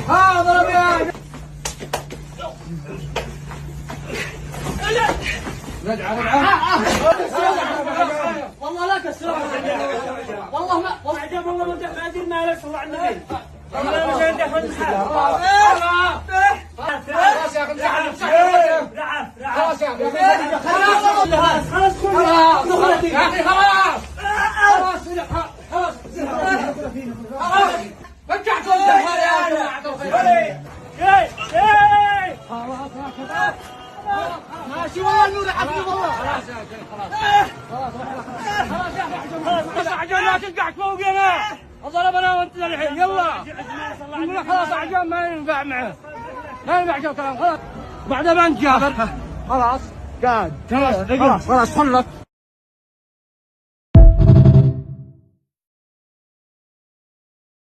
ها ضرب يا رجع والله لا كسر والله ما والله عجب والله ما ادري ما لك صلى على النبي والله مش هيدخل الحال خلاص يا اخي خلاص يا اخي خلاص رجعت ماشي والله نور عبد والله خلاص يا اخي خلاص يا اخي عجل لا تنقعك فوقنا ضربنا وانت الحين يلا نقول خلاص عجل ما ينفع معه ما ينفع شو كلام خلاص بعد ما انت جابر خلاص قاعد خلاص خلص